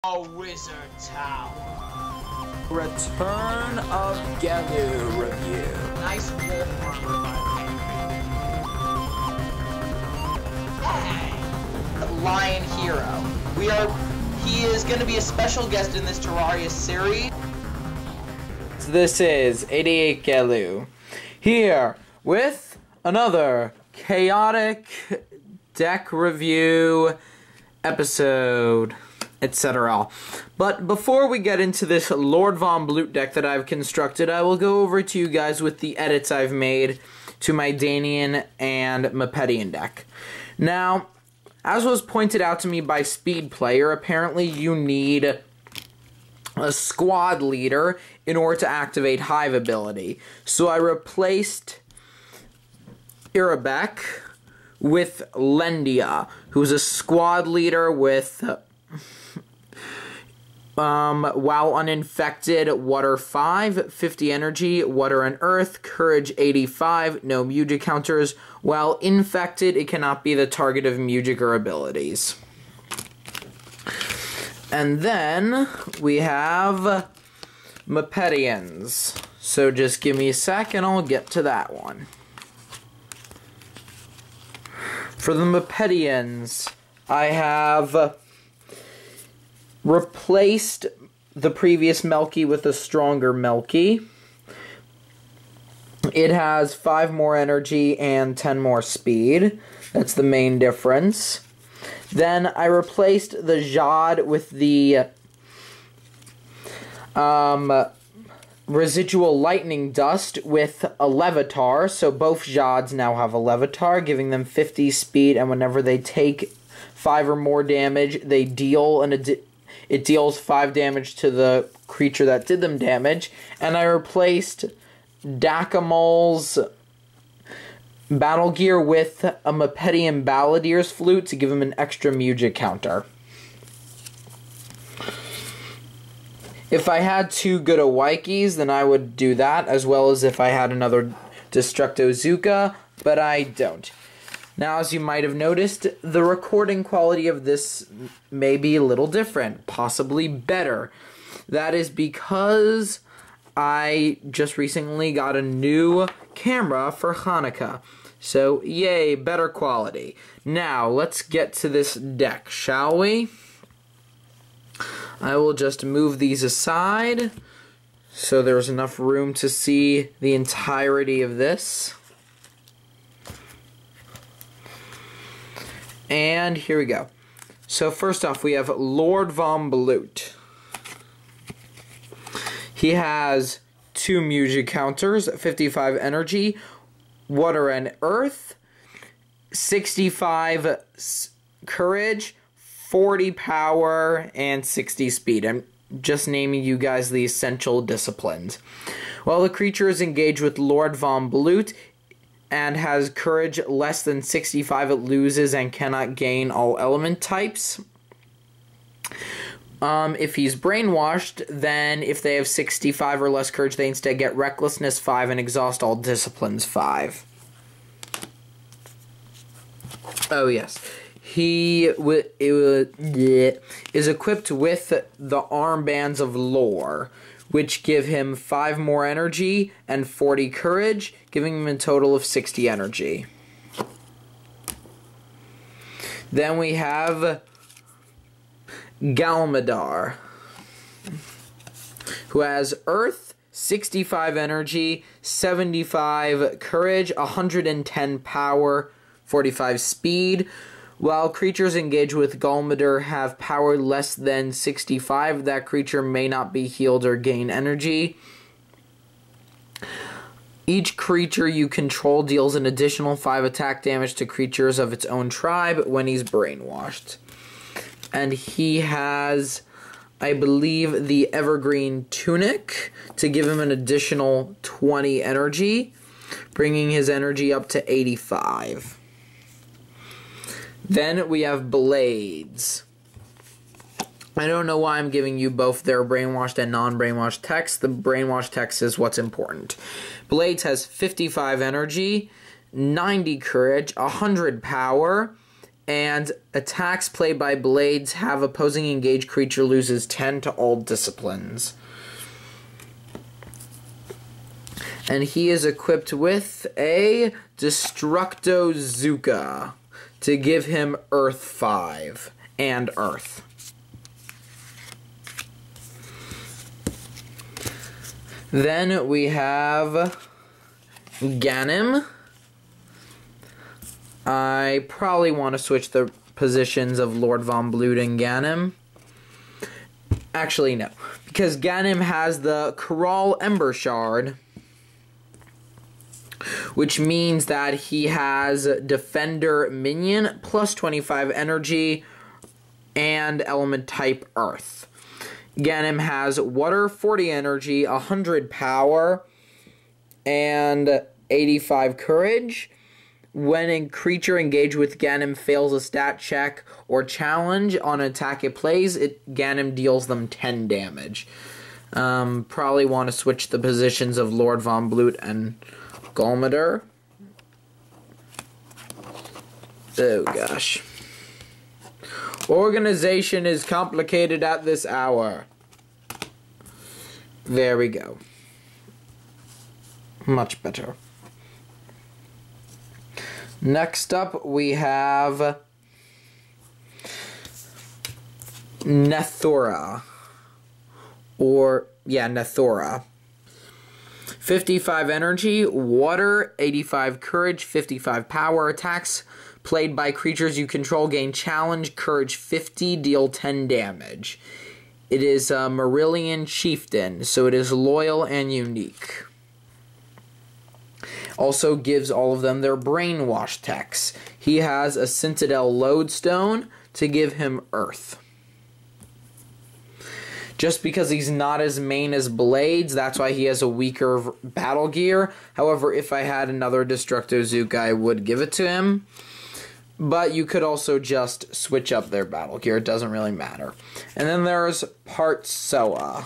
A wizard tower. Return of Gelu review. Nice wolf armor, by the way. Hey! Lion Hero. He is going to be a special guest in this Terraria series. This is 88 Gelu, here with another chaotic deck review episode, etc. But before we get into this Lord Von Bloot deck that I've constructed, I will go over to you guys with the edits I've made to my Danian and Mepedian deck. Now, as was pointed out to me by Speed Player, apparently you need a squad leader in order to activate Hive ability. So I replaced Irabek with Lendia, who's a squad leader with while uninfected, water 5, 50 energy, water and earth, courage 85, no music counters. While infected, it cannot be the target of music or abilities. And then we have Mepedians. So just give me a sec and I'll get to that one. For the Mepedians, I have replaced the previous Melky with a stronger Melky. It has 5 more energy and 10 more speed. That's the main difference. Then I replaced the Jad with the residual lightning dust with a Levitar. So both Jads now have a Levitar, giving them 50 speed, and whenever they take 5 or more damage, they deal it deals 5 damage to the creature that did them damage. And I replaced Dakamol's battle gear with a Mepedian Balladier's flute to give him an extra music counter. If I had 2 good Awikis, then I would do that, as well as if I had another Destructo Zuka, but I don't. Now, as you might have noticed, the recording quality of this may be a little different, possibly better. That is because I just recently got a new camera for Hanukkah. So, yay, better quality. Now, let's get to this deck, shall we? I will just move these aside so there's enough room to see the entirety of this. And here we go. So first off, we have Lord Von Bloot. He has 2 music counters, 55 energy, water and earth, 65 courage, 40 power, and 60 speed. I'm just naming you guys the essential disciplines. While the creature is engaged with Lord Von Bloot and has courage less than 65, it loses and cannot gain all element types. If he's brainwashed, then if they have 65 or less courage, they instead get recklessness 5 and exhaust all disciplines 5. Oh yes. He is equipped with the armbands of lore, which give him 5 more energy and 40 courage, giving him a total of 60 energy. Then we have Galmadar, who has earth, 65 energy, 75 courage, 110 power, 45 speed. While creatures engaged with Galmadar have power less than 65, that creature may not be healed or gain energy. Each creature you control deals an additional 5 attack damage to creatures of its own tribe when he's brainwashed. And he has, I believe, the Evergreen Tunic to give him an additional 20 energy, bringing his energy up to 85. Then we have Blades. I don't know why I'm giving you both their brainwashed and non-brainwashed text. The brainwashed text is what's important. Blades has 55 energy, 90 courage, 100 power, and attacks played by blades have opposing engaged creature loses 10 to all disciplines. And he is equipped with a Destructozuka to give him Earth 5 and Earth. Then we have Ganem. I probably want to switch the positions of Lord Von Bloot and Ganem. Actually, no. Because Ganem has the Corral Ember Shard, which means that he has Defender Minion, plus 25 energy, and Element Type Earth. Ganem has Water, 40 energy, 100 power, and 85 courage. When a creature engaged with Ganem fails a stat check or challenge on an attack it plays, Ganem deals them 10 damage. Probably want to switch the positions of Lord Von Bloot and Golmader. Oh gosh. Organization is complicated at this hour. There we go. Much better. Next up, we have Nethora. Nethora. 55 energy, water, 85 courage, 55 power. Attacks played by creatures you control gain challenge, courage 50, deal 10 damage. It is a Mirrillion Chieftain, so it is loyal and unique. Also gives all of them their brainwash techs. He has a Citadel Lodestone to give him Earth. Just because he's not as main as Blades, that's why he has a weaker battle gear. However, if I had another Destructozuka, I would give it to him. But you could also just switch up their battle gear. It doesn't really matter. And then there's Partsoa.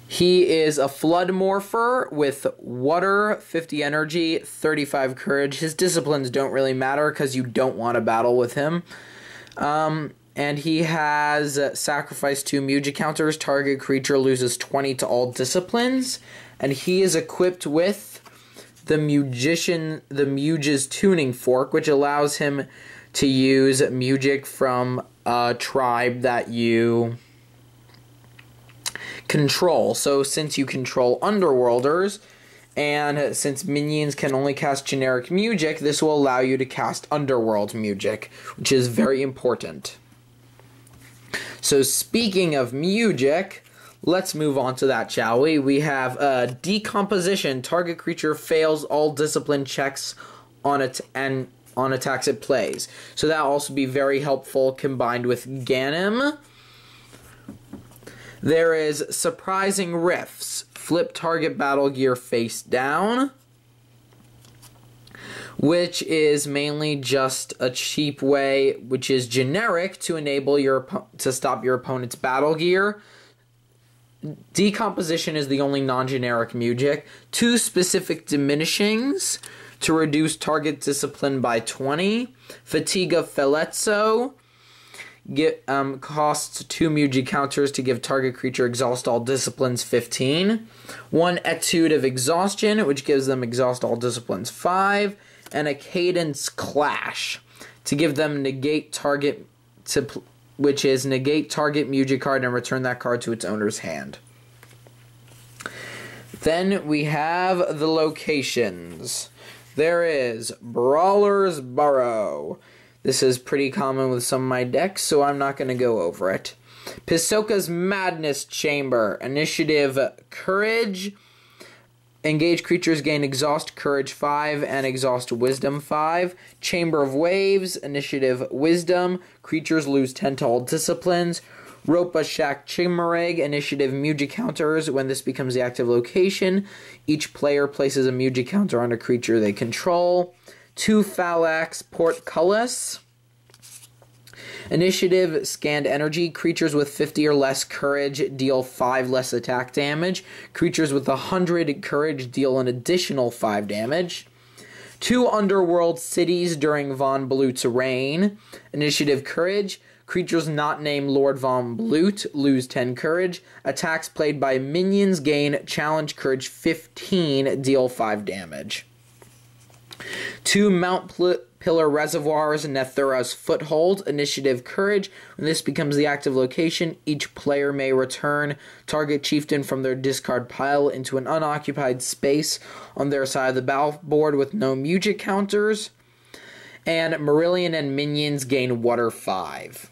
He is a Flood Morpher with Water, 50 energy, 35 courage. His disciplines don't really matter because you don't want to battle with him. And he has Sacrifice 2 Mujic counters. Target creature loses 20 to all disciplines. And he is equipped with the Muge's Tuning Fork, which allows him to use Mujic from a tribe that you control. So since you control Underworlders, and since minions can only cast generic Mujic, this will allow you to cast Underworld Mujic, which is very important. So speaking of Mujic, let's move on to that, shall we? We have Decomposition. Target creature fails all discipline checks on attacks it plays. So that will also be very helpful combined with Ganem. There is Surprising Rifts. Flip target battle gear face down, which is mainly just a cheap way, which is generic, to enable to stop your opponent's battle gear. Decomposition is the only non-generic Mujic. 2 specific diminishings to reduce target discipline by 20. Fatiga Felezzo costs 2 Mujic counters to give target creature exhaust all disciplines 15. 1 Etude of Exhaustion, which gives them exhaust all disciplines 5. And a Cadence Clash to give them negate target which is negate target Mujic card and return that card to its owner's hand. Then we have the locations. There is Brawler's Burrow. This is pretty common with some of my decks, so I'm not going to go over it. Pisoka's Madness Chamber. Initiative Courage. Engaged creatures gain Exhaust Courage 5 and Exhaust Wisdom 5. Chamber of Waves. Initiative Wisdom. Creatures lose 10 to all disciplines. Ropa Shack Chimereg. Initiative Mujic counters. When this becomes the active location, each player places a Mujic counter on a creature they control. 2 Phalanx Portcullis. Initiative Scanned Energy. Creatures with 50 or less courage deal 5 less attack damage. Creatures with 100 courage deal an additional 5 damage. 2 underworld cities during Von Bloot's reign. Initiative Courage. Creatures not named Lord Von Bloot lose 10 courage. Attacks played by minions gain challenge courage 15, deal 5 damage. 2 Mount Pillar Reservoirs, Nethura's Foothold. Initiative Courage. When this becomes the active location, each player may return target chieftain from their discard pile into an unoccupied space on their side of the battlefield with no music counters. And Mirrillion and minions gain Water 5.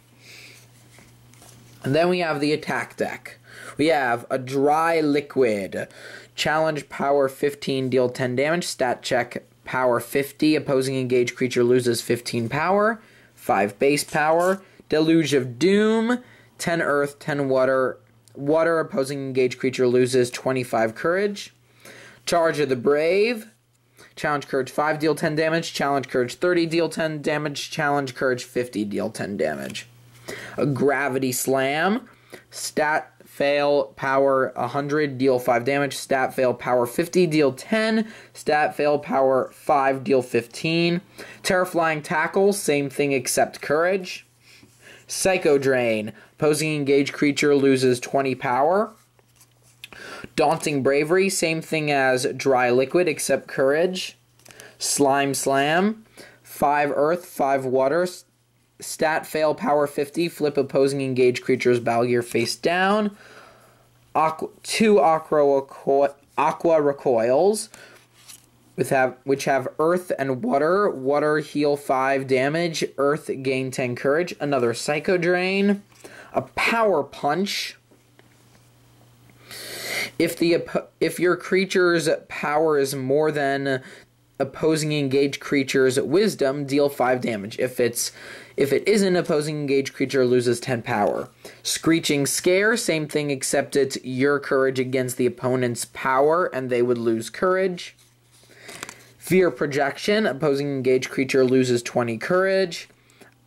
And then we have the attack deck. We have a Dry Liquid. Challenge power 15, deal 10 damage. Stat check power 50. Opposing engaged creature loses 15 power. 5 base power. Deluge of Doom. 10 earth, 10 water. Water, opposing engaged creature loses 25 courage. Charge of the Brave. Challenge courage 5, deal 10 damage. Challenge courage 30, deal 10 damage. Challenge courage 50, deal 10 damage. A Gravity Slam. Stat fail power 100, deal 5 damage. Stat fail power 50, deal 10. Stat fail power 5, deal 15. Terrifying Tackle, same thing except courage. Psycho Drain. Opposing engaged creature loses 20 power. Daunting Bravery, same thing as Dry Liquid except courage. Slime Slam. 5 earth, 5 water. Stat fail power 50, flip opposing engaged creature's battle gear face down. 2 Aqua Recoils, which have earth and water. Water heal 5 damage, earth gain 10 courage. Another Psycho Drain. A Power Punch. If your creature's power is more than opposing engaged creature's wisdom, deal 5 damage. If it isn't, opposing engaged creature loses 10 power. Screeching Scare, same thing except it's your courage against the opponent's power and they would lose courage. Fear Projection, opposing engaged creature loses 20 courage.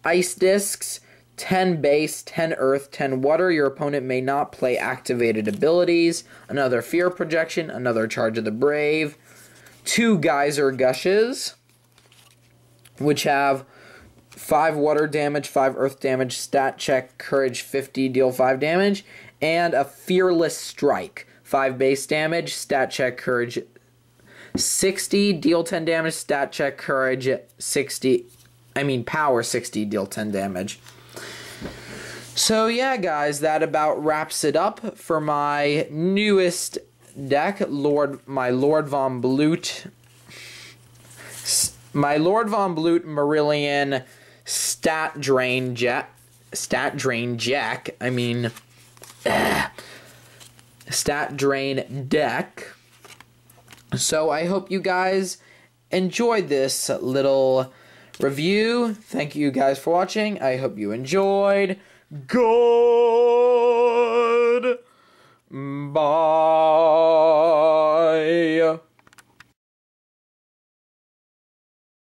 Ice Discs, 10 base, 10 earth, 10 water. Your opponent may not play activated abilities. Another Fear Projection, another Charge of the Brave. 2 Geyser Gushes, which have 5 water damage, 5 earth damage, stat check, courage 50, deal 5 damage, and a Fearless Strike, 5 base damage, stat check, courage 60, deal 10 damage, stat check, courage power 60, deal 10 damage. So yeah, guys, that about wraps it up for my newest deck, my Lord Von Bloot Mirrillion Stat Drain Jack, Stat Drain deck. So I hope you guys enjoyed this little review. Thank you guys for watching. I hope you enjoyed. Good. Bye.